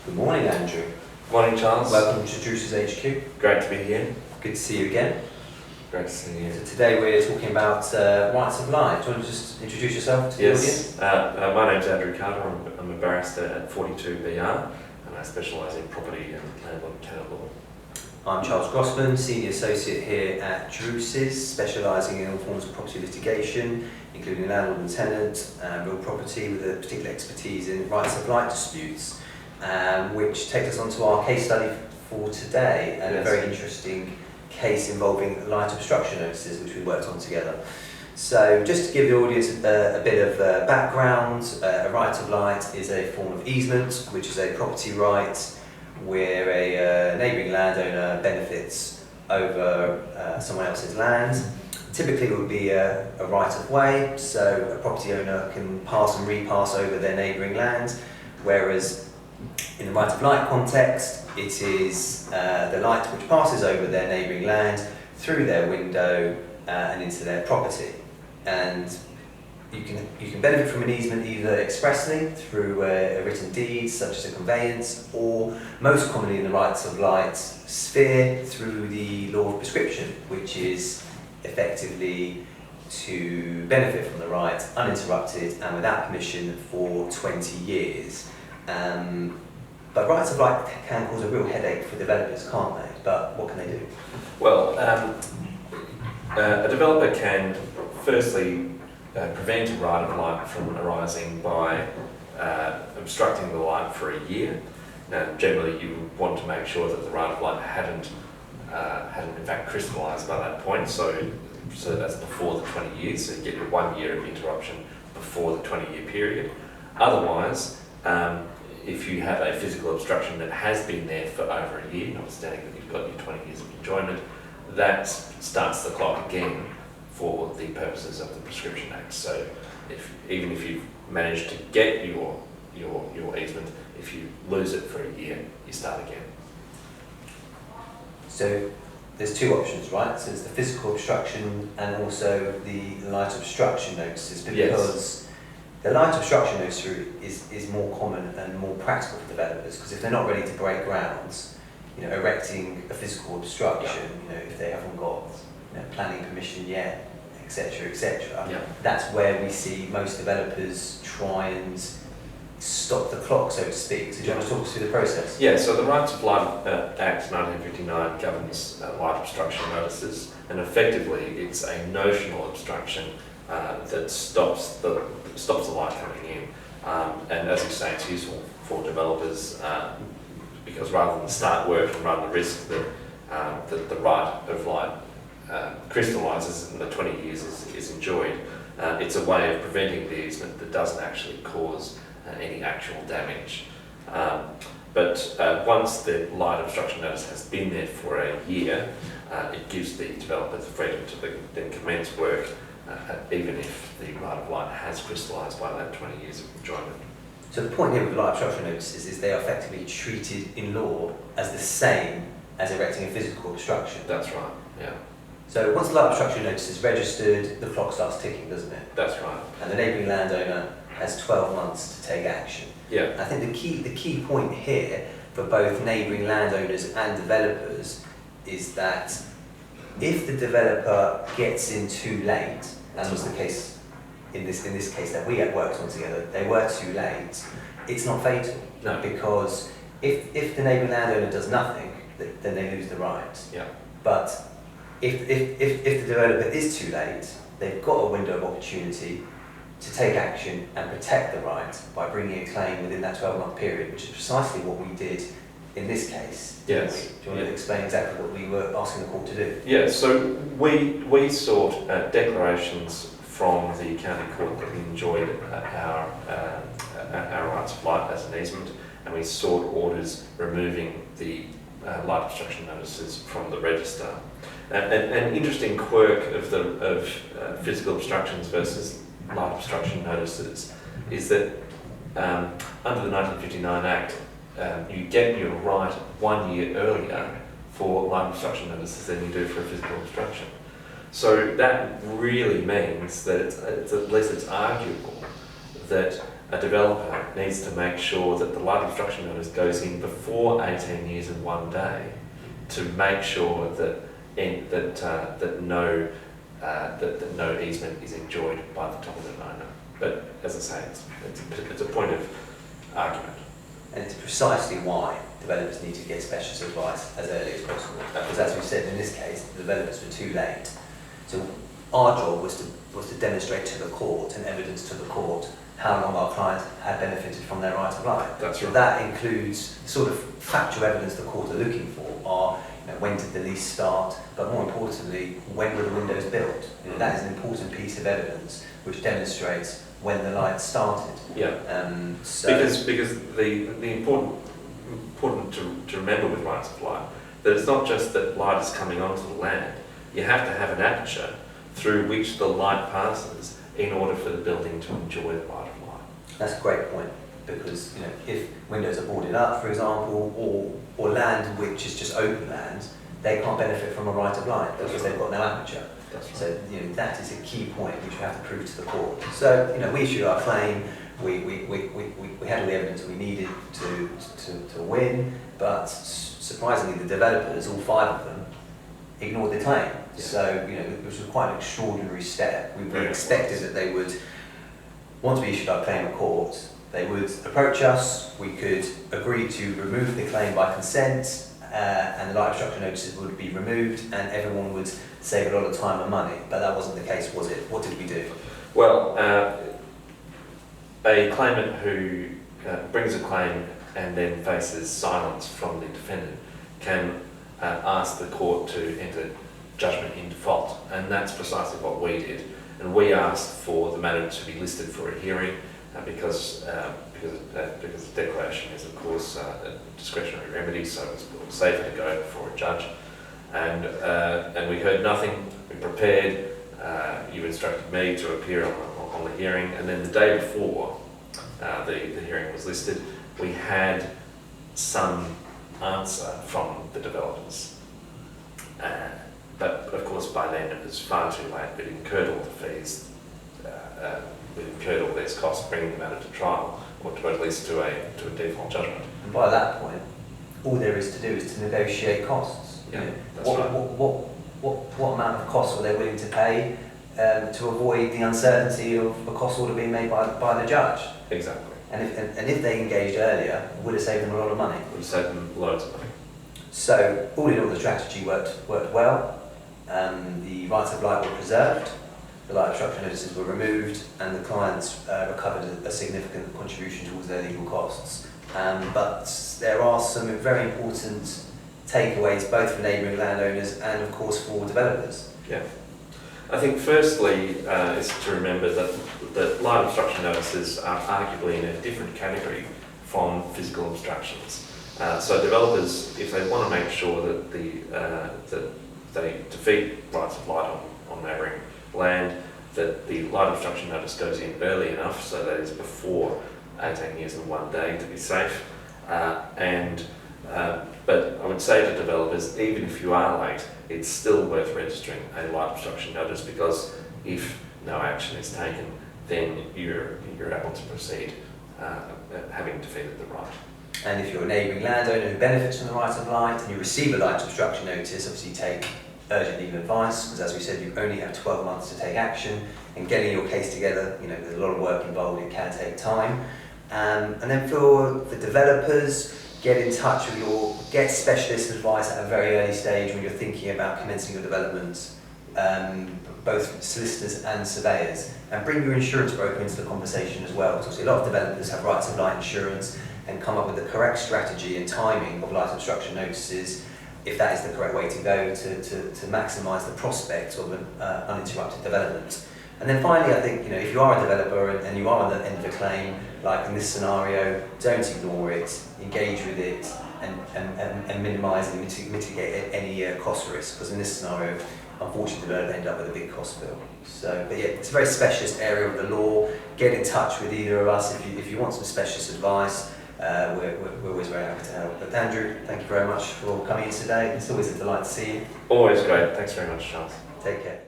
Good morning, Andrew. Morning, Charles. Welcome to Druce's HQ. Great to be here. Good to see you again. Great to see you. So today we're talking about rights of light. Do you want to just introduce yourself to the audience? Yes. My name's Andrew Carter. I'm a barrister at 42 BR and I specialise in property and landlord and tenant law. I'm Charles Grossman, Senior Associate here at Druce's, specialising in all forms of property litigation, including landlord and tenant, real property, with a particular expertise in rights of light disputes, which takes us on to our case study for today, and Yes. a very interesting case involving light obstruction notices, which we worked on together. So just to give the audience a bit of background, a right of light is a form of easement, which is a property right where a neighbouring landowner benefits over someone else's land. Typically it would be a right of way, so a property owner can pass and repass over their neighbouring land, whereas in the right of light context, it is the light which passes over their neighbouring land through their window and into their property. And you can benefit from an easement either expressly through a written deed, such as a conveyance, or most commonly in the rights of light sphere through the law of prescription, which is effectively to benefit from the right uninterrupted and without permission for 20 years. But rights of light can cause a real headache for developers, can't they? But what can they do? Well, a developer can firstly prevent a right of light from arising by obstructing the light for a year. Now, generally you want to make sure that the right of light hadn't in fact crystallised by that point, so that's before the 20 years, so you get your 1 year of interruption before the 20-year period. Otherwise, if you have a physical obstruction that has been there for over a year, notwithstanding that you've got your 20 years of enjoyment, that starts the clock again for the purposes of the Prescription Act. So even if you've managed to get your easement, if you lose it for a year, you start again. So there's two options, right? So there's the physical obstruction and also the light obstruction notices, because Yes. the light obstruction notice is more common and more practical for developers, because if they're not ready to break grounds, erecting a physical obstruction, if they haven't got planning permission yet, etc., etc. Yeah. That's where we see most developers try and stop the clock, so to speak. So do you want to talk us through the process? Yeah, so the Rights of Light Act 1959 governs light obstruction notices, and effectively it's a notional obstruction that stops the light coming in. And as you say, it's useful for developers because rather than start work and run the risk that the right of light crystallises and the 20 years is enjoyed, it's a way of preventing the easement that doesn't actually cause any actual damage. But once the light obstruction notice has been there for a year, it gives the developer the freedom to then commence work, even if the right of light has crystallised by that 20 years of enjoyment. So the point here with light obstruction notices is they are effectively treated in law as the same as erecting a physical obstruction. That's right, yeah. So once the light obstruction notice is registered, the clock starts ticking, doesn't it? That's right. And the neighbouring landowner has 12 months to take action. Yeah. I think the key point here for both neighbouring landowners and developers is that if the developer gets in too late, as was the case in this case that we had worked on together, they were too late, it's not fatal. No. Because if the neighbouring landowner does nothing, then they lose the right. Yeah. But if the developer is too late, they've got a window of opportunity to take action and protect the right by bringing a claim within that 12-month period, which is precisely what we did in this case. Yes. Do you want to explain exactly what we were asking the court to do? Yeah, so we sought declarations from the county court that we enjoyed our rights of light as an easement, and we sought orders removing the light obstruction notices from the register. An interesting quirk of physical obstructions versus light obstruction notices is that under the 1959 Act, you get your right 1 year earlier for light obstruction notices than you do for a physical obstruction. So that really means that at least it's arguable that a developer needs to make sure that the light obstruction notice goes in before 18 years and 1 day to make sure that no easement is enjoyed by the dominant owner. But as I say, it's a point of argument. And it's precisely why developers need to get specialist advice as early as possible. Because as we said, in this case, the developers were too late. So our job was to demonstrate to the court and evidence to the court how long our client had benefited from their right of light. That's so right. That includes the sort of factual evidence the court are looking for are, when did the lease start, but more importantly, when were the windows built? That is an important piece of evidence which demonstrates when the light started. Yeah. Because the important to remember with rights of light that it's not just that light is coming onto the land. You have to have an aperture through which the light passes in order for the building to enjoy the right of light. That's a great point, because if windows are boarded up, for example, or land which is just open land, they can't benefit from a right of light because they've got no aperture. That's right. So that is a key point which we have to prove to the court. So we issued our claim. We had all the evidence we needed to win, but surprisingly, the developers, all 5 of them, ignored the claim. Yeah. So it was quite an extraordinary step. We expected that they would, once we issued our claim at court, they would approach us. We could agree to remove the claim by consent, and the light obstruction notices would be removed, and everyone would save a lot of time and money. But that wasn't the case, was it? What did we do? Well, a claimant who brings a claim and then faces silence from the defendant can ask the court to enter judgment in default, and that's precisely what we did. And we asked for the matter to be listed for a hearing because the declaration is, of course, a discretionary remedy, so it's safer to go before a judge. And we heard nothing. We prepared. You instructed me to appear on the hearing, and then the day before the hearing was listed, we had some answer from the developers. But of course, by then it was far too late. We'd incurred all the fees, we'd incurred all these costs bringing the matter to trial, or to at least to a default judgment. And by that point, all there is to do is to negotiate costs. Yeah, that's what, right. what amount of costs were they willing to pay to avoid the uncertainty of a cost order being made by the judge? Exactly. And if they engaged earlier, it would have saved them a lot of money. It would have saved them loads of money. So all in all, the strategy worked well. The rights of light were preserved, the light obstruction notices were removed, and the clients recovered a significant contribution towards their legal costs. But there are some very important takeaways, both for neighbouring landowners and, of course, for developers. Yeah. I think firstly is to remember that light obstruction notices are arguably in a different category from physical obstructions. So developers, if they want to make sure that that they defeat rights of light on neighbouring land, that the light obstruction notice goes in early enough so that it's before 18 years and 1 day to be safe. But I would say to developers, even if you are late, it's still worth registering a light obstruction notice, because if no action is taken, then you're able to proceed having defeated the right. And if you're a neighbouring landowner who benefits from the right of light and you receive a light obstruction notice, obviously take urgent legal advice, because as we said, you only have 12 months to take action, and getting your case together, there's a lot of work involved, it can take time. And then for the developers, get in touch with get specialist advice at a very early stage when you're thinking about commencing your development, both solicitors and surveyors, and bring your insurance broker into the conversation as well, because obviously a lot of developers have rights of light insurance and come up with the correct strategy and timing of light obstruction notices, if that is the correct way to go to maximise the prospect of an uninterrupted development. And then finally, I think, if you are a developer and you are on the end of a claim, like in this scenario, don't ignore it, engage with it, and minimise and mitigate any cost risk, because in this scenario, unfortunately, the developer end up with a big cost bill. So, but yeah, it's a very specialist area of the law. Get in touch with either of us if you want some specialist advice. We're always very happy to help. But Andrew, thank you very much for coming in today. It's always a delight to see you. Always great. Thanks very much, Charles. Take care.